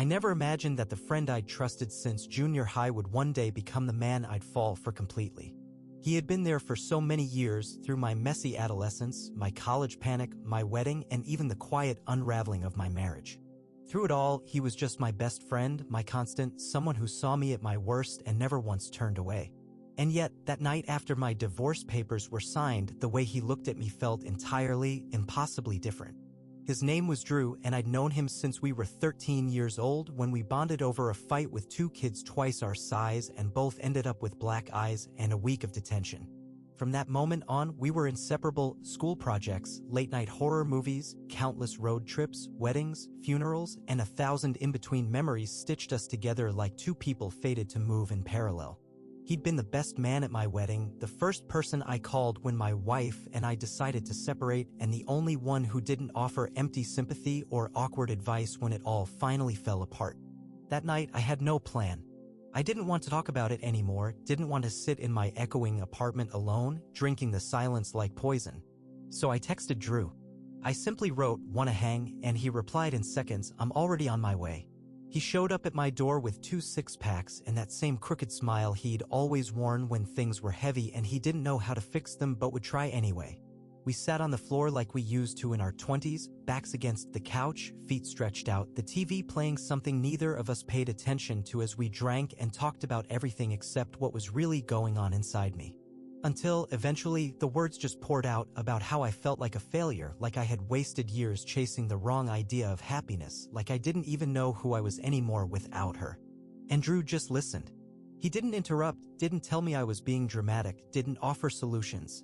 I never imagined that the friend I'd trusted since junior high would one day become the man I'd fall for completely. He had been there for so many years, through my messy adolescence, my college panic, my wedding, and even the quiet unraveling of my marriage. Through it all, he was just my best friend, my constant, someone who saw me at my worst and never once turned away. And yet, that night after my divorce papers were signed, the way he looked at me felt entirely, impossibly different. His name was Drew, and I'd known him since we were 13 years old, when we bonded over a fight with 2 kids twice our size and both ended up with black eyes and a week of detention. From that moment on, we were inseparable. School projects, late-night horror movies, countless road trips, weddings, funerals, and 1,000 in-between memories stitched us together like 2 people fated to move in parallel. He'd been the best man at my wedding, the first person I called when my wife and I decided to separate, and the only one who didn't offer empty sympathy or awkward advice when it all finally fell apart. That night, I had no plan. I didn't want to talk about it anymore, didn't want to sit in my echoing apartment alone, drinking the silence like poison. So I texted Drew. I simply wrote, "Wanna hang?" and he replied in seconds, "I'm already on my way." He showed up at my door with 2 six-packs and that same crooked smile he'd always worn when things were heavy and he didn't know how to fix them but would try anyway. We sat on the floor like we used to in our 20s, backs against the couch, feet stretched out, the TV playing something neither of us paid attention to as we drank and talked about everything except what was really going on inside me. Until, eventually, the words just poured out about how I felt like a failure, like I had wasted years chasing the wrong idea of happiness, like I didn't even know who I was anymore without her. And Drew just listened. He didn't interrupt, didn't tell me I was being dramatic, didn't offer solutions.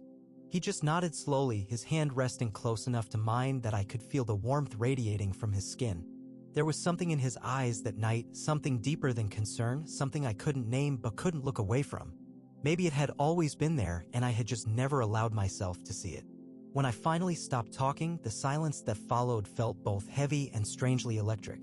He just nodded slowly, his hand resting close enough to mine that I could feel the warmth radiating from his skin. There was something in his eyes that night, something deeper than concern, something I couldn't name but couldn't look away from. Maybe it had always been there, and I had just never allowed myself to see it. When I finally stopped talking, the silence that followed felt both heavy and strangely electric.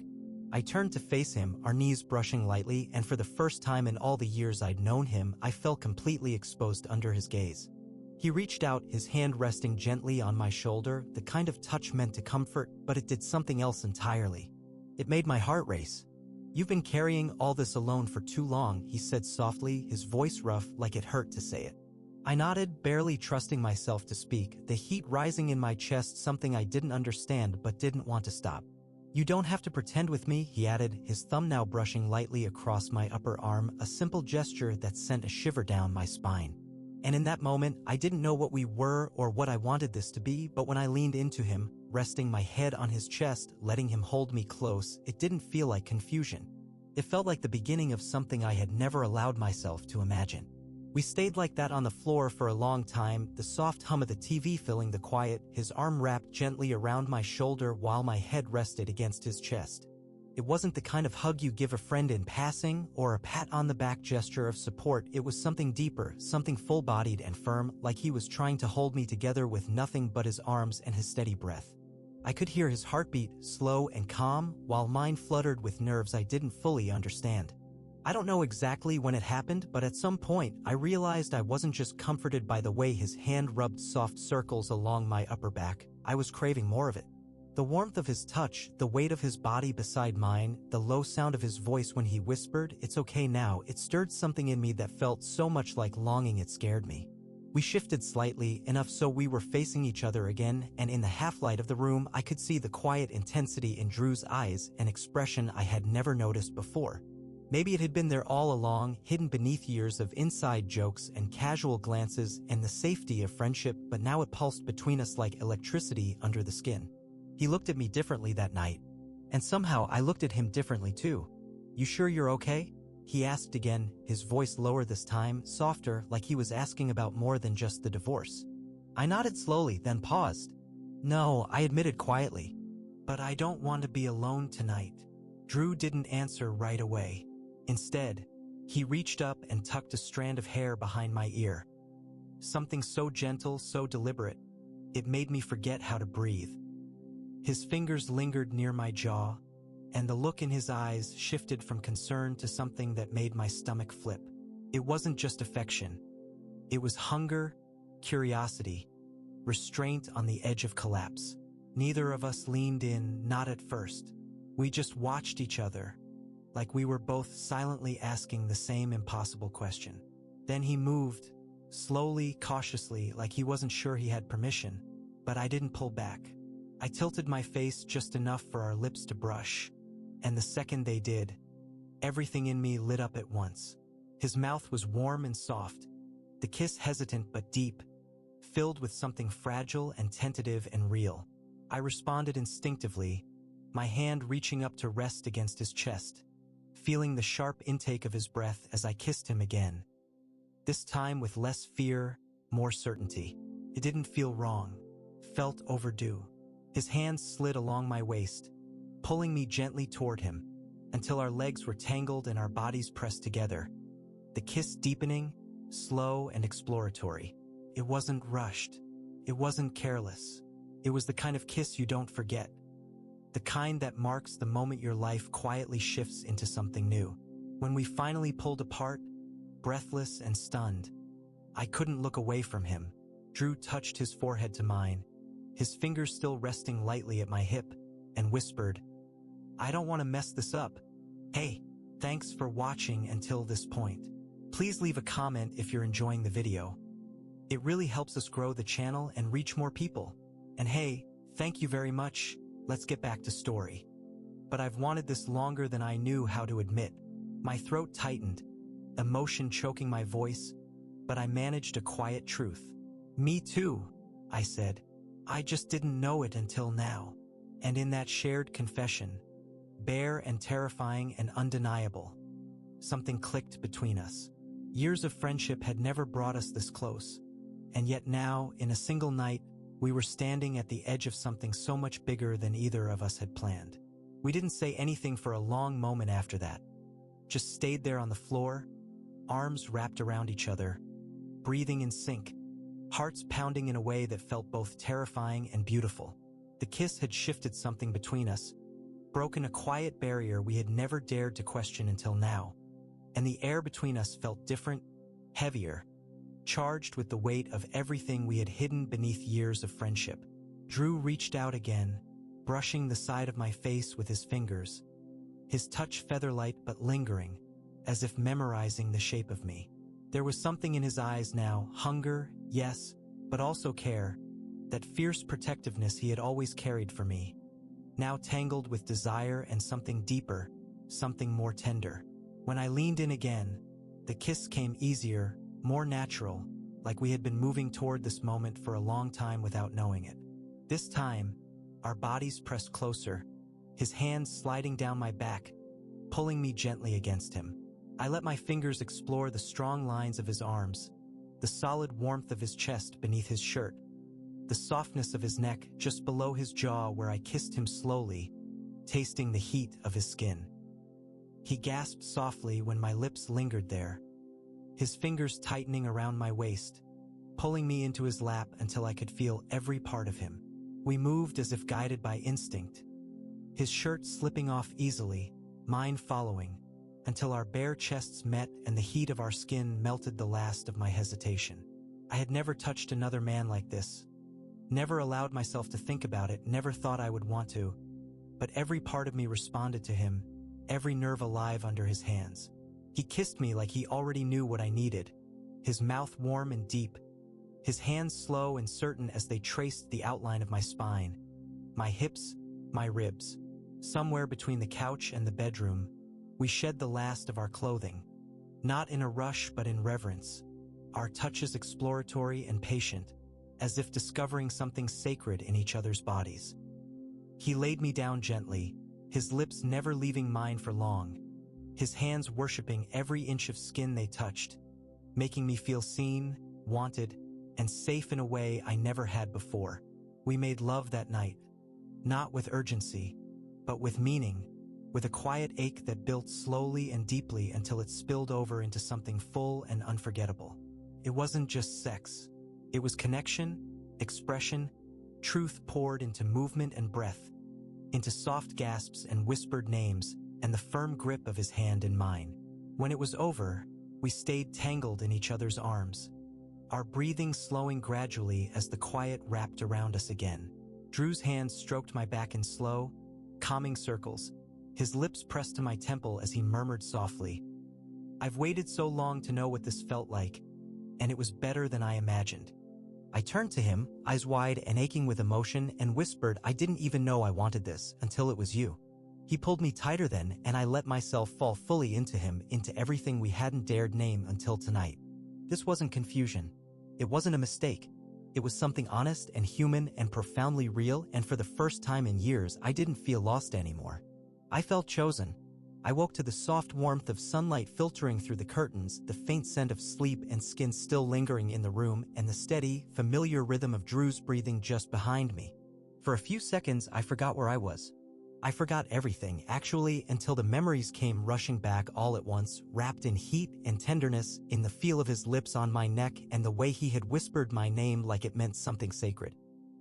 I turned to face him, our knees brushing lightly, and for the first time in all the years I'd known him, I felt completely exposed under his gaze. He reached out, his hand resting gently on my shoulder, the kind of touch meant to comfort, but it did something else entirely. It made my heart race. "You've been carrying all this alone for too long," he said softly, his voice rough, like it hurt to say it. I nodded, barely trusting myself to speak, the heat rising in my chest, something I didn't understand but didn't want to stop. "You don't have to pretend with me," he added, his thumb now brushing lightly across my upper arm, a simple gesture that sent a shiver down my spine. And in that moment, I didn't know what we were or what I wanted this to be, but when I leaned into him, resting my head on his chest, letting him hold me close, it didn't feel like confusion. It felt like the beginning of something I had never allowed myself to imagine. We stayed like that on the floor for a long time, the soft hum of the TV filling the quiet, his arm wrapped gently around my shoulder while my head rested against his chest. It wasn't the kind of hug you give a friend in passing or a pat-on-the-back gesture of support. It was something deeper, something full-bodied and firm, like he was trying to hold me together with nothing but his arms and his steady breath. I could hear his heartbeat, slow and calm, while mine fluttered with nerves I didn't fully understand. I don't know exactly when it happened, but at some point, I realized I wasn't just comforted by the way his hand rubbed soft circles along my upper back. I was craving more of it. The warmth of his touch, the weight of his body beside mine, the low sound of his voice when he whispered, "It's okay now," it stirred something in me that felt so much like longing it scared me. We shifted slightly, enough so we were facing each other again, and in the half-light of the room I could see the quiet intensity in Drew's eyes, an expression I had never noticed before. Maybe it had been there all along, hidden beneath years of inside jokes and casual glances and the safety of friendship, but now it pulsed between us like electricity under the skin. He looked at me differently that night. And somehow I looked at him differently too. "You sure you're okay?" he asked again, his voice lower this time, softer, like he was asking about more than just the divorce. I nodded slowly, then paused. "No," I admitted quietly. "But I don't want to be alone tonight." Drew didn't answer right away. Instead, he reached up and tucked a strand of hair behind my ear. Something so gentle, so deliberate. It made me forget how to breathe. His fingers lingered near my jaw, and the look in his eyes shifted from concern to something that made my stomach flip. It wasn't just affection. It was hunger, curiosity, restraint on the edge of collapse. Neither of us leaned in, not at first. We just watched each other, like we were both silently asking the same impossible question. Then he moved, slowly, cautiously, like he wasn't sure he had permission, but I didn't pull back. I tilted my face just enough for our lips to brush, and the second they did, everything in me lit up at once. His mouth was warm and soft, the kiss hesitant but deep, filled with something fragile and tentative and real. I responded instinctively, my hand reaching up to rest against his chest, feeling the sharp intake of his breath as I kissed him again. This time with less fear, more certainty. It didn't feel wrong, felt overdue. His hands slid along my waist, pulling me gently toward him, until our legs were tangled and our bodies pressed together. The kiss deepening, slow and exploratory. It wasn't rushed. It wasn't careless. It was the kind of kiss you don't forget. The kind that marks the moment your life quietly shifts into something new. When we finally pulled apart, breathless and stunned, I couldn't look away from him. Drew touched his forehead to mine, his fingers still resting lightly at my hip, and whispered, "I don't want to mess this up. Hey, thanks for watching until this point. Please leave a comment if you're enjoying the video. It really helps us grow the channel and reach more people. And hey, thank you very much. Let's get back to story." But I've wanted this longer than I knew how to admit. My throat tightened, emotion choking my voice, but I managed a quiet truth. "Me too," I said. "I just didn't know it until now." And in that shared confession, bare and terrifying and undeniable, something clicked between us. Years of friendship had never brought us this close, and yet now, in a single night, we were standing at the edge of something so much bigger than either of us had planned. We didn't say anything for a long moment after that, just stayed there on the floor, arms wrapped around each other, breathing in sync, hearts pounding in a way that felt both terrifying and beautiful. The kiss had shifted something between us, broken a quiet barrier we had never dared to question until now, and the air between us felt different, heavier, charged with the weight of everything we had hidden beneath years of friendship. Drew reached out again, brushing the side of my face with his fingers, his touch feather-light but lingering, as if memorizing the shape of me. There was something in his eyes now, hunger, yes, but also care, that fierce protectiveness he had always carried for me, now tangled with desire and something deeper, something more tender. When I leaned in again, the kiss came easier, more natural, like we had been moving toward this moment for a long time without knowing it. This time, our bodies pressed closer, his hands sliding down my back, pulling me gently against him. I let my fingers explore the strong lines of his arms, the solid warmth of his chest beneath his shirt, the softness of his neck just below his jaw where I kissed him slowly, tasting the heat of his skin. He gasped softly when my lips lingered there, his fingers tightening around my waist, pulling me into his lap until I could feel every part of him. We moved as if guided by instinct, his shirt slipping off easily, mine following, until our bare chests met and the heat of our skin melted the last of my hesitation. I had never touched another man like this, never allowed myself to think about it, never thought I would want to, but every part of me responded to him, every nerve alive under his hands. He kissed me like he already knew what I needed, his mouth warm and deep, his hands slow and certain as they traced the outline of my spine, my hips, my ribs. Somewhere between the couch and the bedroom, we shed the last of our clothing, not in a rush but in reverence, our touches exploratory and patient, as if discovering something sacred in each other's bodies. He laid me down gently, his lips never leaving mine for long, his hands worshiping every inch of skin they touched, making me feel seen, wanted, and safe in a way I never had before. We made love that night, not with urgency, but with meaning, with a quiet ache that built slowly and deeply until it spilled over into something full and unforgettable. It wasn't just sex. It was connection, expression, truth poured into movement and breath, into soft gasps and whispered names, and the firm grip of his hand in mine. When it was over, we stayed tangled in each other's arms, our breathing slowing gradually as the quiet wrapped around us again. Drew's hands stroked my back in slow, calming circles, His lips pressed to my temple as he murmured softly, "I've waited so long to know what this felt like, and it was better than I imagined." I turned to him, eyes wide and aching with emotion, and whispered, "I didn't even know I wanted this until it was you." He pulled me tighter then, and I let myself fall fully into him, into everything we hadn't dared name until tonight. This wasn't confusion. It wasn't a mistake. It was something honest and human and profoundly real, and for the first time in years, I didn't feel lost anymore. I felt chosen. I woke to the soft warmth of sunlight filtering through the curtains, the faint scent of sleep and skin still lingering in the room, and the steady, familiar rhythm of Drew's breathing just behind me. For a few seconds, I forgot where I was. I forgot everything, actually, until the memories came rushing back all at once, wrapped in heat and tenderness, in the feel of his lips on my neck and the way he had whispered my name like it meant something sacred.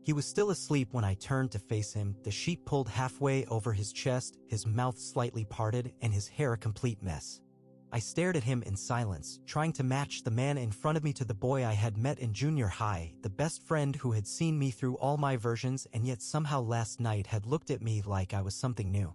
He was still asleep when I turned to face him, the sheet pulled halfway over his chest, his mouth slightly parted, and his hair a complete mess. I stared at him in silence, trying to match the man in front of me to the boy I had met in junior high, the best friend who had seen me through all my versions and yet somehow last night had looked at me like I was something new.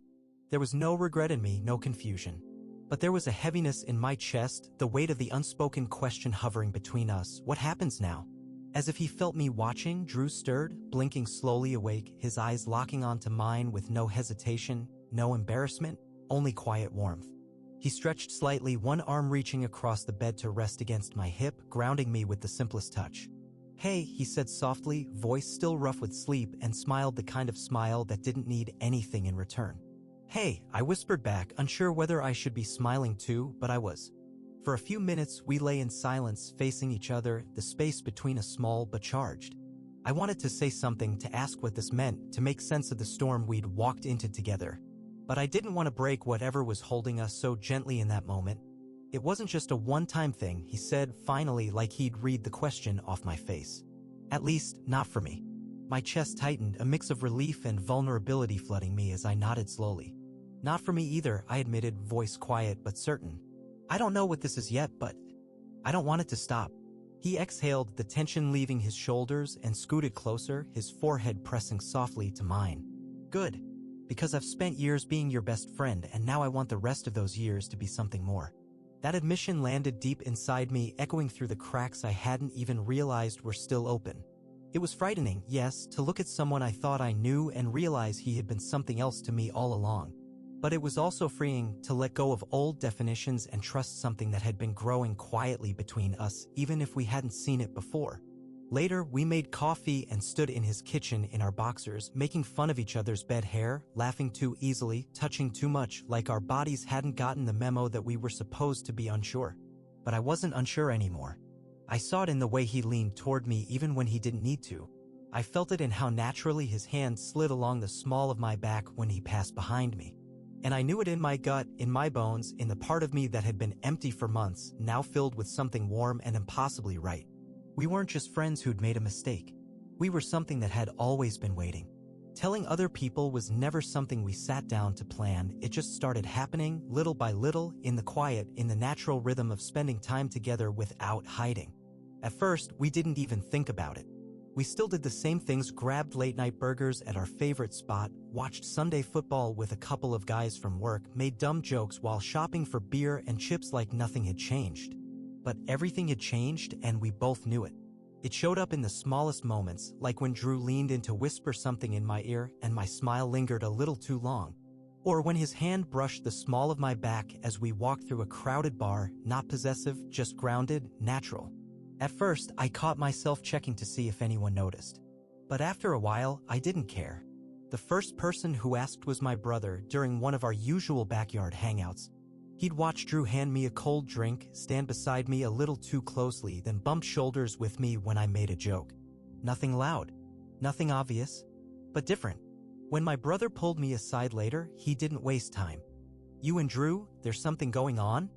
There was no regret in me, no confusion. But there was a heaviness in my chest, the weight of the unspoken question hovering between us. What happens now? As if he felt me watching, Drew stirred, blinking slowly awake, his eyes locking onto mine with no hesitation, no embarrassment, only quiet warmth. He stretched slightly, one arm reaching across the bed to rest against my hip, grounding me with the simplest touch. "Hey," he said softly, voice still rough with sleep, and smiled the kind of smile that didn't need anything in return. "Hey," I whispered back, unsure whether I should be smiling too, but I was. For a few minutes, we lay in silence, facing each other, the space between us small but charged. I wanted to say something, to ask what this meant, to make sense of the storm we'd walked into together. But I didn't want to break whatever was holding us so gently in that moment. "It wasn't just a one-time thing," he said, finally, like he'd read the question off my face. "At least, not for me." My chest tightened, a mix of relief and vulnerability flooding me as I nodded slowly. "Not for me either," I admitted, voice quiet but certain. "I don't know what this is yet, but I don't want it to stop." He exhaled, the tension leaving his shoulders, and scooted closer, his forehead pressing softly to mine. "Good. Because I've spent years being your best friend, and now I want the rest of those years to be something more." That admission landed deep inside me, echoing through the cracks I hadn't even realized were still open. It was frightening, yes, to look at someone I thought I knew and realize he had been something else to me all along. But it was also freeing to let go of old definitions and trust something that had been growing quietly between us, even if we hadn't seen it before. Later, we made coffee and stood in his kitchen in our boxers, making fun of each other's bed hair, laughing too easily, touching too much, like our bodies hadn't gotten the memo that we were supposed to be unsure. But I wasn't unsure anymore. I saw it in the way he leaned toward me even when he didn't need to. I felt it in how naturally his hand slid along the small of my back when he passed behind me. And I knew it in my gut, in my bones, in the part of me that had been empty for months, now filled with something warm and impossibly right. We weren't just friends who'd made a mistake. We were something that had always been waiting. Telling other people was never something we sat down to plan. It just started happening, little by little, in the quiet, in the natural rhythm of spending time together without hiding. At first, we didn't even think about it. We still did the same things, grabbed late-night burgers at our favorite spot, watched Sunday football with a couple of guys from work, made dumb jokes while shopping for beer and chips like nothing had changed. But everything had changed, and we both knew it. It showed up in the smallest moments, like when Drew leaned in to whisper something in my ear and my smile lingered a little too long. Or when his hand brushed the small of my back as we walked through a crowded bar, not possessive, just grounded, natural. At first, I caught myself checking to see if anyone noticed. But after a while, I didn't care. The first person who asked was my brother during one of our usual backyard hangouts. He'd watch Drew hand me a cold drink, stand beside me a little too closely, then bump shoulders with me when I made a joke. Nothing loud, nothing obvious, but different. When my brother pulled me aside later, he didn't waste time. "You and Drew, there's something going on?"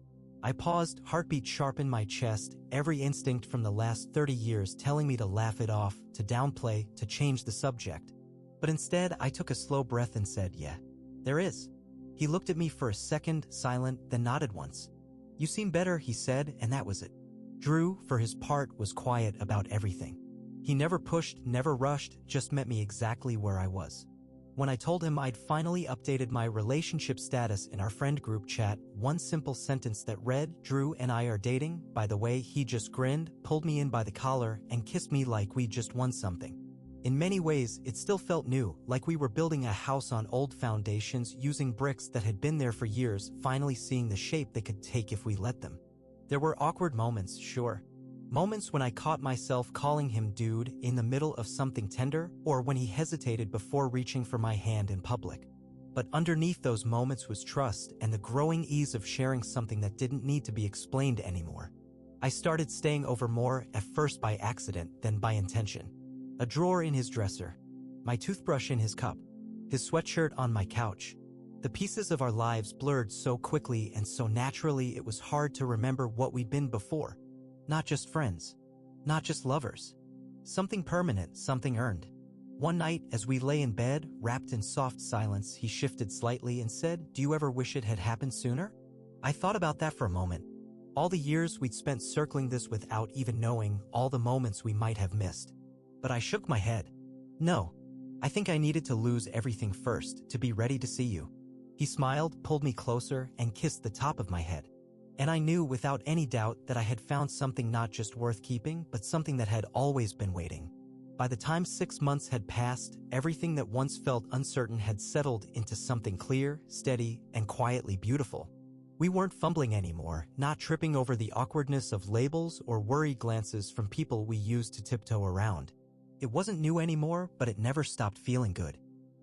I paused, heartbeat sharp in my chest, every instinct from the last 30 years telling me to laugh it off, to downplay, to change the subject. But instead, I took a slow breath and said, "Yeah, there is." He looked at me for a second, silent, then nodded once. "You seem better," he said, and that was it. Drew, for his part, was quiet about everything. He never pushed, never rushed, just met me exactly where I was. When I told him I'd finally updated my relationship status in our friend group chat, one simple sentence that read, "Drew and I are dating, by the way," he just grinned, pulled me in by the collar, and kissed me like we just won something. In many ways, it still felt new, like we were building a house on old foundations using bricks that had been there for years, finally seeing the shape they could take if we let them. There were awkward moments, sure. Moments when I caught myself calling him dude in the middle of something tender, or when he hesitated before reaching for my hand in public. But underneath those moments was trust and the growing ease of sharing something that didn't need to be explained anymore. I started staying over more, at first by accident, then by intention. A drawer in his dresser, my toothbrush in his cup, his sweatshirt on my couch. The pieces of our lives blurred so quickly and so naturally it was hard to remember what we'd been before. Not just friends. Not just lovers. Something permanent, something earned. One night, as we lay in bed, wrapped in soft silence, he shifted slightly and said, "Do you ever wish it had happened sooner?" I thought about that for a moment. All the years we'd spent circling this without even knowing, all the moments we might have missed. But I shook my head. No. I think I needed to lose everything first, to be ready to see you. He smiled, pulled me closer, and kissed the top of my head. And I knew without any doubt that I had found something not just worth keeping, but something that had always been waiting. By the time 6 months had passed, everything that once felt uncertain had settled into something clear, steady, and quietly beautiful. We weren't fumbling anymore, not tripping over the awkwardness of labels or worried glances from people we used to tiptoe around. It wasn't new anymore, but it never stopped feeling good.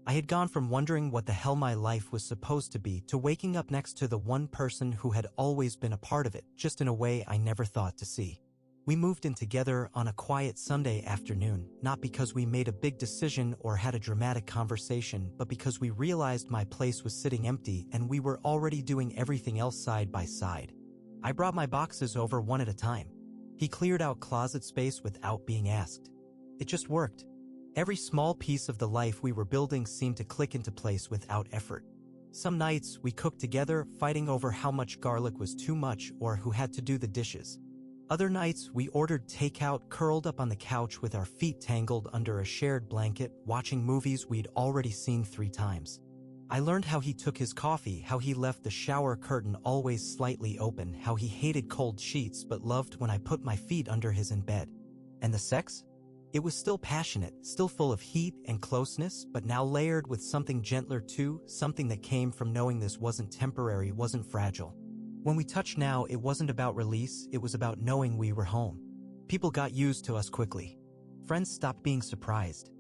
I had gone from wondering what the hell my life was supposed to be to waking up next to the one person who had always been a part of it, just in a way I never thought to see. We moved in together on a quiet Sunday afternoon, not because we made a big decision or had a dramatic conversation, but because we realized my place was sitting empty and we were already doing everything else side by side. I brought my boxes over one at a time. He cleared out closet space without being asked. It just worked. Every small piece of the life we were building seemed to click into place without effort. Some nights, we cooked together, fighting over how much garlic was too much or who had to do the dishes. Other nights, we ordered takeout, curled up on the couch with our feet tangled under a shared blanket, watching movies we'd already seen 3 times. I learned how he took his coffee, how he left the shower curtain always slightly open, how he hated cold sheets but loved when I put my feet under his in bed. And the sex? It was still passionate, still full of heat and closeness, but now layered with something gentler too, something that came from knowing this wasn't temporary, wasn't fragile. When we touched now, it wasn't about release, it was about knowing we were home. People got used to us quickly. Friends stopped being surprised.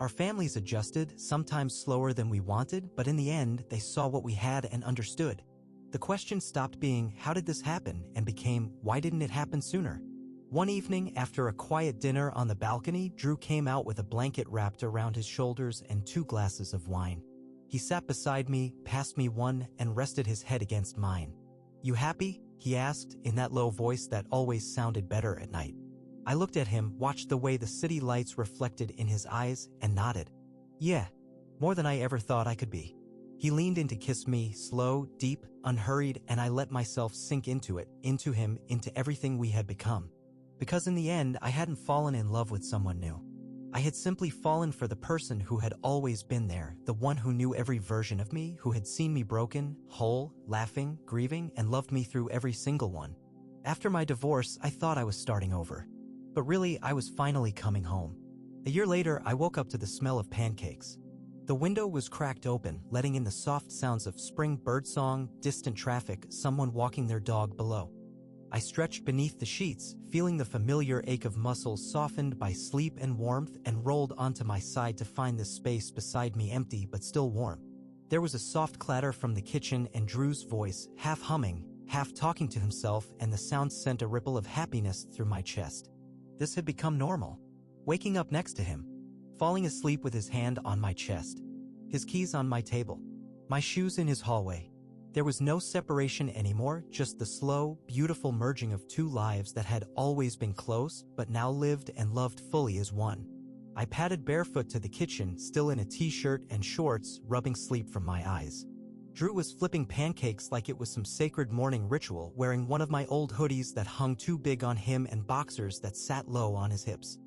Our families adjusted, sometimes slower than we wanted, but in the end, they saw what we had and understood. The question stopped being, how did this happen, and became, why didn't it happen sooner? One evening, after a quiet dinner on the balcony, Drew came out with a blanket wrapped around his shoulders and 2 glasses of wine. He sat beside me, passed me one, and rested his head against mine. "You happy?" he asked, in that low voice that always sounded better at night. I looked at him, watched the way the city lights reflected in his eyes, and nodded. "Yeah, more than I ever thought I could be." He leaned in to kiss me, slow, deep, unhurried, and I let myself sink into it, into him, into everything we had become. Because in the end, I hadn't fallen in love with someone new. I had simply fallen for the person who had always been there, the one who knew every version of me, who had seen me broken, whole, laughing, grieving, and loved me through every single one. After my divorce, I thought I was starting over. But really, I was finally coming home. A year later, I woke up to the smell of pancakes. The window was cracked open, letting in the soft sounds of spring birdsong, distant traffic, someone walking their dog below. I stretched beneath the sheets, feeling the familiar ache of muscles softened by sleep and warmth, and rolled onto my side to find the space beside me empty but still warm. There was a soft clatter from the kitchen and Drew's voice, half humming, half talking to himself, and the sound sent a ripple of happiness through my chest. This had become normal. Waking up next to him. Falling asleep with his hand on my chest. His keys on my table. My shoes in his hallway. There was no separation anymore, just the slow, beautiful merging of 2 lives that had always been close, but now lived and loved fully as one. I padded barefoot to the kitchen, still in a t-shirt and shorts, rubbing sleep from my eyes. Drew was flipping pancakes like it was some sacred morning ritual, wearing one of my old hoodies that hung too big on him and boxers that sat low on his hips.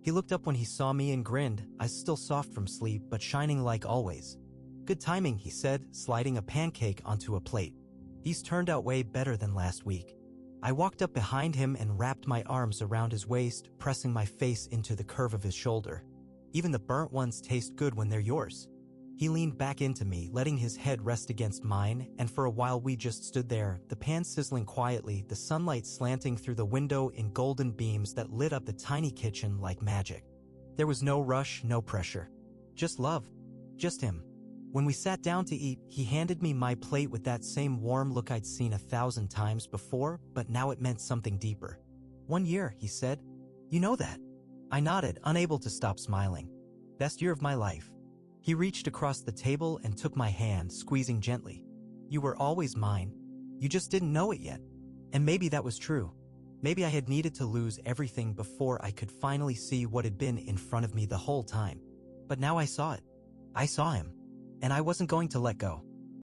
He looked up when he saw me and grinned, eyes still soft from sleep but shining like always. "Good timing," he said, sliding a pancake onto a plate. "These turned out way better than last week." I walked up behind him and wrapped my arms around his waist, pressing my face into the curve of his shoulder. "Even the burnt ones taste good when they're yours." He leaned back into me, letting his head rest against mine, and for a while we just stood there, the pan sizzling quietly, the sunlight slanting through the window in golden beams that lit up the tiny kitchen like magic. There was no rush, no pressure. Just love. Just him. When we sat down to eat, he handed me my plate with that same warm look I'd seen 1,000 times before, but now it meant something deeper. "1 year," he said. "You know that?" I nodded, unable to stop smiling. "Best year of my life." He reached across the table and took my hand, squeezing gently. "You were always mine. You just didn't know it yet." And maybe that was true. Maybe I had needed to lose everything before I could finally see what had been in front of me the whole time. But now I saw it. I saw him. And I wasn't going to let go.